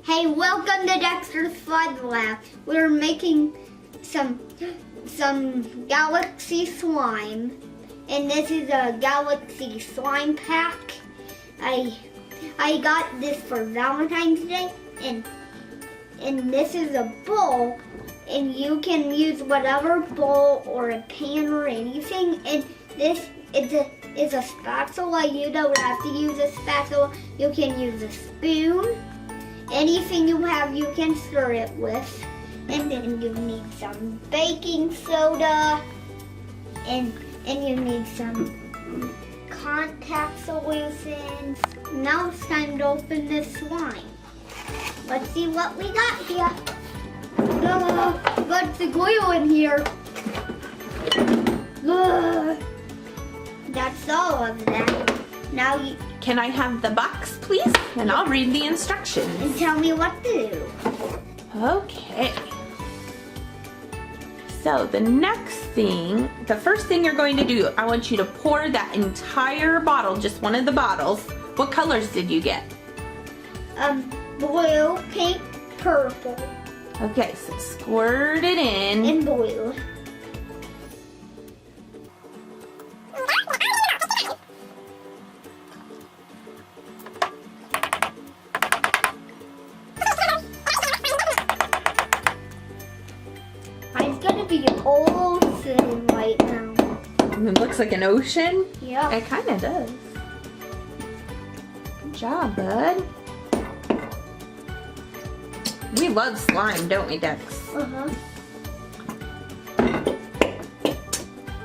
Hey, welcome to Dexter's Slide Lab. We're making some galaxy slime, and this is a galaxy slime pack. I got this for Valentine's Day, and this is a bowl, and you can use whatever bowl or a pan or anything. And this is a spatula. You don't have to use a spatula. You can use a spoon. Anything you have, you can stir it with. And then you need some baking soda, and you need some contact solutions. Now it's time to open this slime. Let's see what we got here. What's the glue in here? That's all of that. Now you... Can I have the box, please? And I'll read the instructions. And tell me what to do. Okay. So the first thing you're going to do, I want you to pour that entire bottle, just one of the bottles. What colors did you get? Blue, pink, purple. Okay, so squirt it in. And blue. It's gonna be ocean right now. It looks like an ocean? Yeah. It kind of does. Good job, bud. We love slime, don't we, Dex? Uh-huh.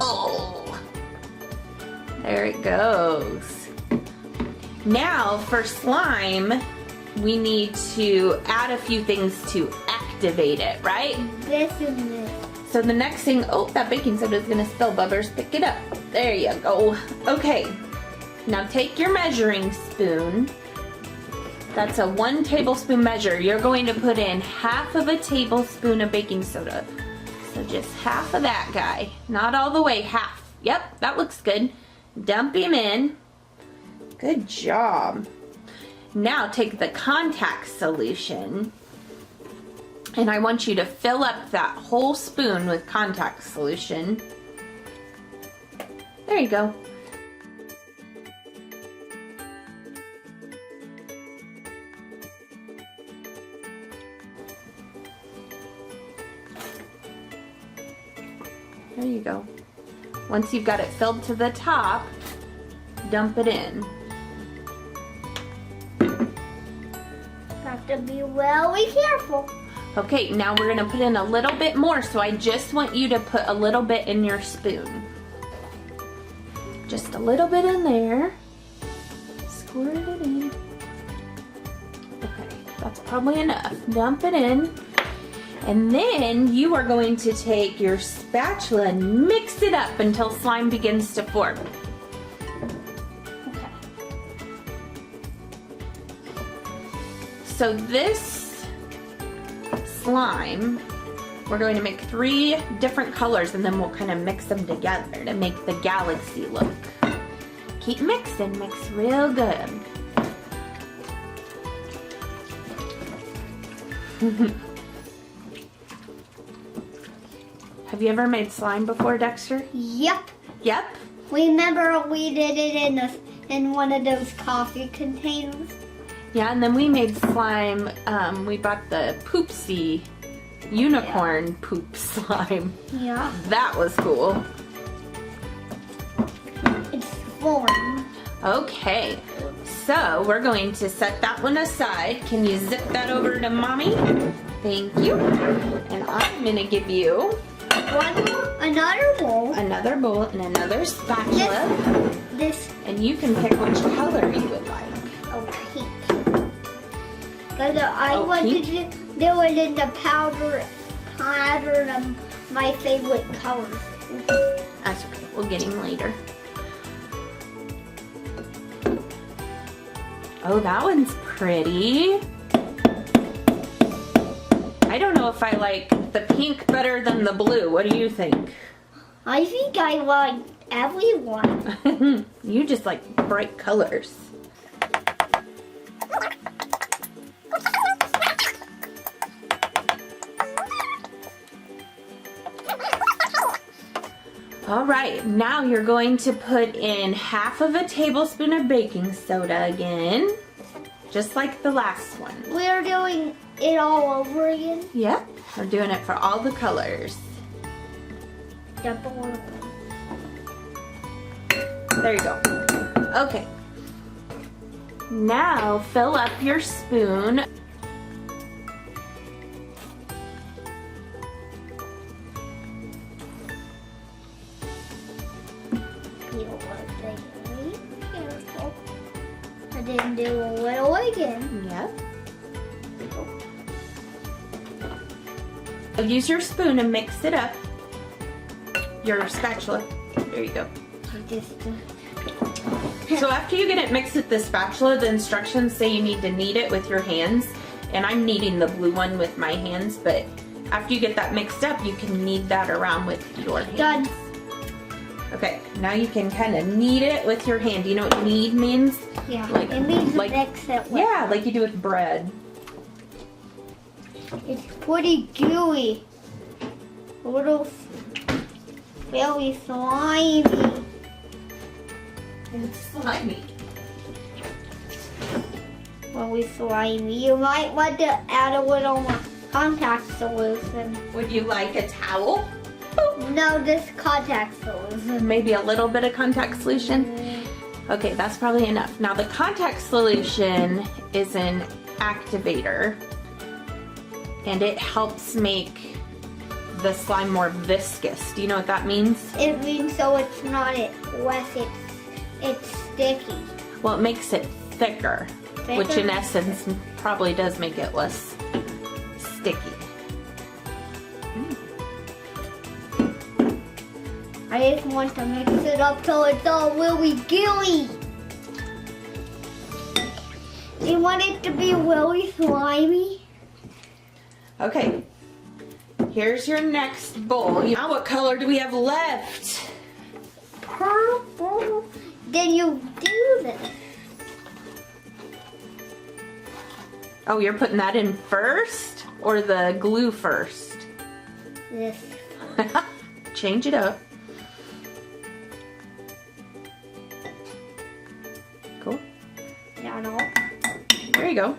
Oh, there it goes. Now for slime, we need to add a few things to activate it, right? This and this. So the next thing, oh, that baking soda is gonna spill, Bubbers. Pick it up. There you go. Okay, now take your measuring spoon. That's a 1 tablespoon measure. You're going to put in half of a tablespoon of baking soda. So just half of that guy. Not all the way, half. Yep, that looks good. Dump him in. Good job. Now take the contact solution, and I want you to fill up that whole spoon with contact solution. There you go. There you go. Once you've got it filled to the top, dump it in. Have to be really careful. Okay, now we're gonna put in a little bit more, so I just want you to put a little bit in your spoon. Just a little bit in there. Squirt it in. Okay, that's probably enough. Dump it in. And then you are going to take your spatula and mix it up until slime begins to form. Okay. So this slime, we're going to make 3 different colors, and then we'll kind of mix them together to make the galaxy look. Keep mixing, mix real good. Have you ever made slime before, Dexter? Yep. Yep. Remember we did it in one of those coffee containers? Yeah, and then we made slime, we bought the Poopsie unicorn poop slime. Yeah. That was cool. It's formed. Okay, so we're going to set that one aside. Can you zip that over to Mommy? Thank you. And I'm gonna give you Another bowl. another bowl and another spatula. This. And you can pick which color you would like. Oh, pink. Because I wanted pink? to do it in the powder of my favorite colors. That's okay, we'll get him later. Oh, that one's pretty. I don't know if I like the pink better than the blue. What do you think? I think I like everyone. You just like bright colors. All right, now you're going to put in half of a tablespoon of baking soda again, just like the last one. We're doing it all over again? Yep, we're doing it for all the colors. Double. There you go. Okay. Now fill up your spoon. Careful. I didn't do a little again. Yep. Use your spoon and mix it up. Your spatula. There you go. So after you get it mixed with the spatula, the instructions say you need to knead it with your hands. And I'm kneading the blue one with my hands, but after you get that mixed up, you can knead that around with your hands. Done. Okay, now you can kind of knead it with your hand. Do you know what knead means? Yeah, it means mix it with. Yeah, like you do with bread. It's pretty gooey. A little really slimy. It's slimy. Really slimy. You might want to add a little more contact solution. Would you like a towel? No, this contact solution. Maybe a little bit of contact solution? Okay, that's probably enough. Now the contact solution is an activator, and it helps make the slime more viscous. Do you know what that means? It means so it's not wet, it's sticky. Well, it makes it thicker, which in essence probably does make it less sticky. I just want to mix it up till it's all really gooey. You want it to be really slimy? Okay, here's your next bowl. Now what color do we have left? Purple. Then you do this. Oh, you're putting that in first or the glue first? This. Change it up. Cool. Not all. There you go.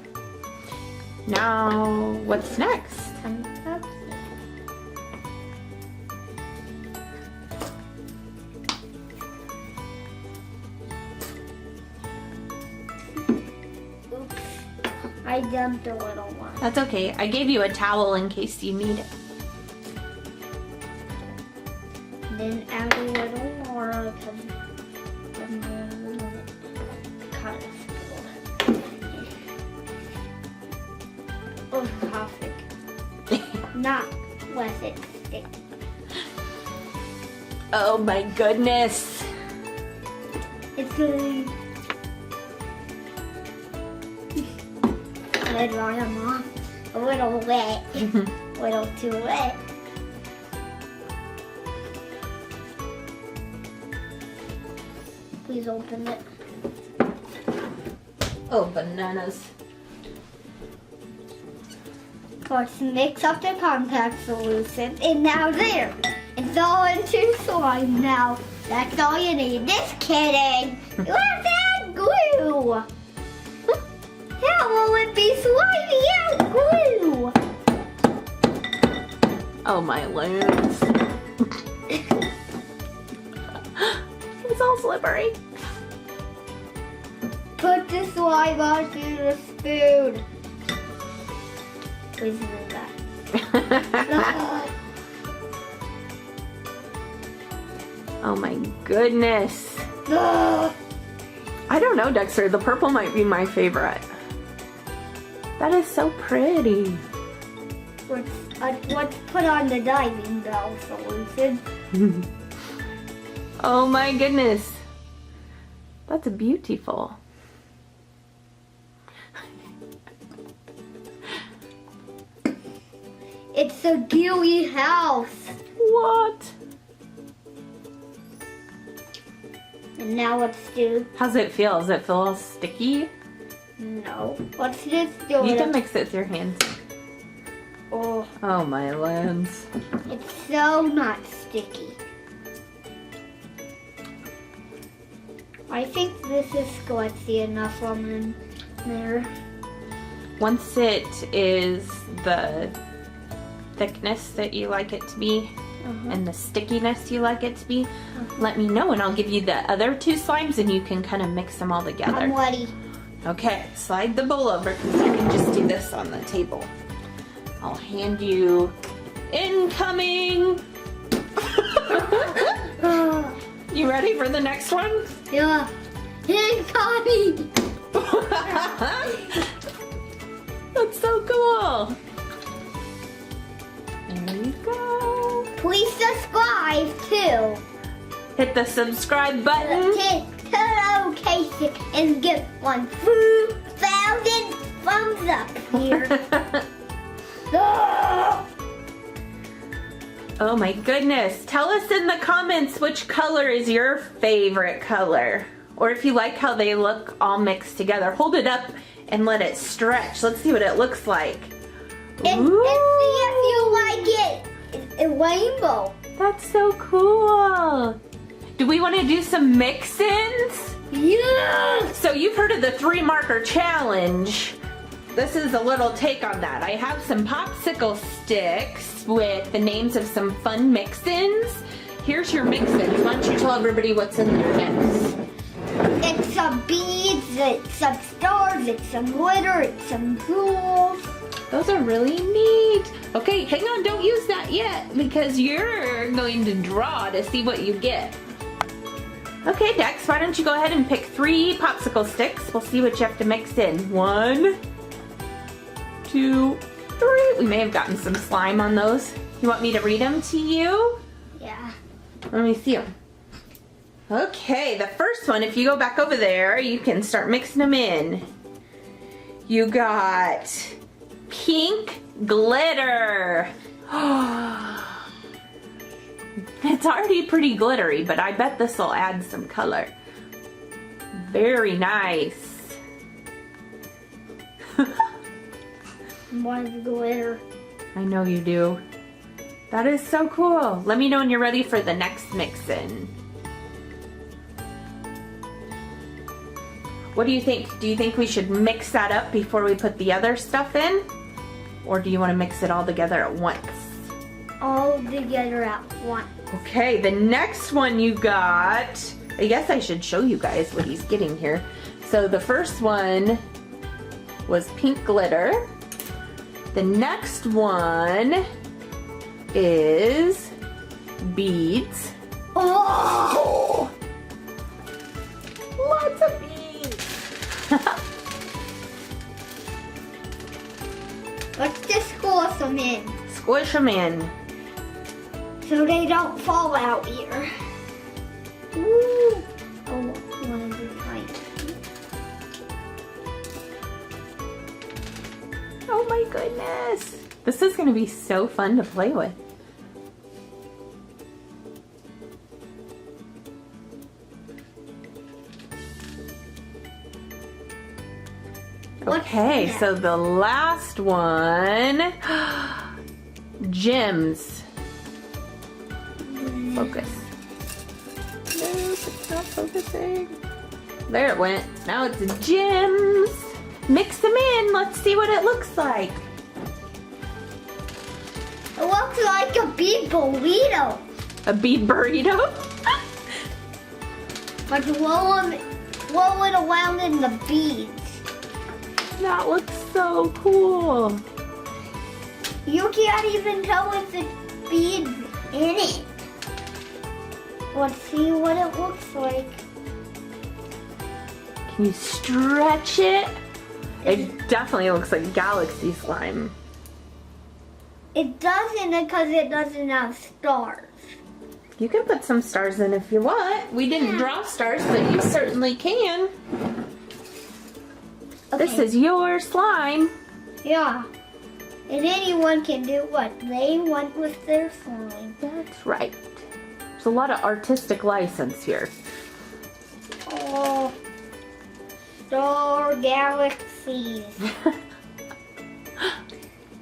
Now, what's next? Oops. I dumped a little one. That's okay. I gave you a towel in case you need it. Then add a little more of them. Oh, perfect. Not let it stick. Oh my goodness. It's good. Red bottom off. A little wet. A little too wet. Please open it. Oh, bananas. Let's mix up the contact solution, and now there, it's all into slime now. That's all you need. Just kidding. You have to add glue. How will it be slimy out glue? Oh my lands. It's all slippery. Put the slime onto the spoon. Please do that. Oh my goodness. I don't know, Dexter. The purple might be my favorite. That is so pretty. Let's put on the diving bell solution. Oh my goodness. That's beautiful. It's a gooey house. What? And now let's do... How's it feel? Does it feel all sticky? No. Let's just do You it. can mix it with your hands. Oh, Oh my lands. it's so not sticky. I think this is squishy enough from in there. Once it is the thickness that you like it to be, and the stickiness you like it to be, let me know and I'll give you the other 2 slimes and you can kind of mix them all together. I'm ready. Okay, slide the bowl over because I can just do this on the table. I'll hand you incoming. You ready for the next one? Yeah. Incoming. That's so cool. There you go. Please subscribe too. Hit the subscribe button. Hit the notification and give 1,000 thumbs up here. Oh my goodness. Tell us in the comments which color is your favorite color. Or if you like how they look all mixed together. Hold it up and let it stretch. Let's see what it looks like. And see if you like it. It's a rainbow. That's so cool. Do we want to do some mix-ins? Yes. So you've heard of the 3 marker challenge. This is a little take on that. I have some popsicle sticks with the names of some fun mix-ins. Here's your mix-ins. Why don't you tell everybody what's in your mix? It's some beads, it's some stars, it's some glitter, it's some jewels. Those are really neat. Okay, hang on, don't use that yet because you're going to draw to see what you get. Okay, Dex, why don't you go ahead and pick 3 popsicle sticks. We'll see what you have to mix in. 1, 2, 3. We may have gotten some slime on those. You want me to read them to you? Yeah. Let me see them. Okay, the first one, if you go back over there, you can start mixing them in. You got pink glitter. It's already pretty glittery, but I bet this will add some color. Very nice. Want glitter. I know you do. That is so cool. Let me know when you're ready for the next mix-in. What do you think? Do you think we should mix that up before we put the other stuff in? Or do you want to mix it all together at once? All together at once. Okay, the next one you got, I guess I should show you guys what he's getting here. So the first one was pink glitter. The next one is beads. Oh! Lots of beads. Let's just squish them in Squish them in. so they don't fall out here. Woo! Oh, one of the tight. Oh my goodness. This is going to be so fun to play with. Okay, What's so the last one, gems. Focus. Nope, it's not focusing. There it went. Now it's gems. Mix them in. Let's see what it looks like. It looks like a big burrito. A bead burrito? But roll it around in the beads. That looks so cool. You can't even tell if it's beads in it. Let's see what it looks like. Can you stretch it? It definitely looks like galaxy slime. It doesn't because it doesn't have stars. You can put some stars in if you want. We didn't draw stars, but you certainly can. Okay. This is your slime. Yeah. And anyone can do what they want with their slime. That's right. There's a lot of artistic license here. Oh, star galaxies.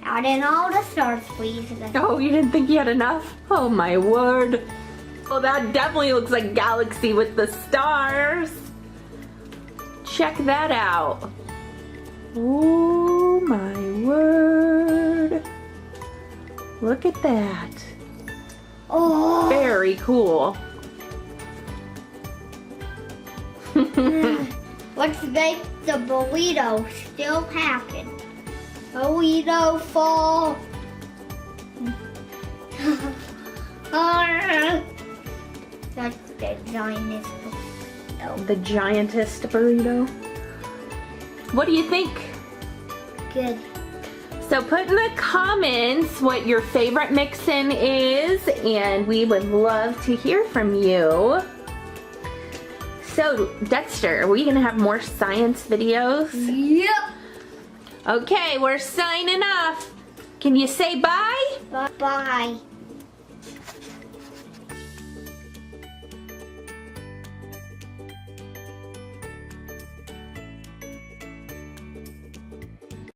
Add in all the stars, please. Oh, you didn't think you had enough? Oh my word. Well, that definitely looks like galaxy with the stars. check that out. Oh my word. Look at that. Oh. Very cool. Let's make the burrito still packing. Burrito full. That's the giantest burrito. The giantest burrito. What do you think? Good. So put in the comments what your favorite mix-in is, and we would love to hear from you. So, Dexter, are we gonna have more science videos? Yep. Okay, we're signing off. Can you say bye? Bye.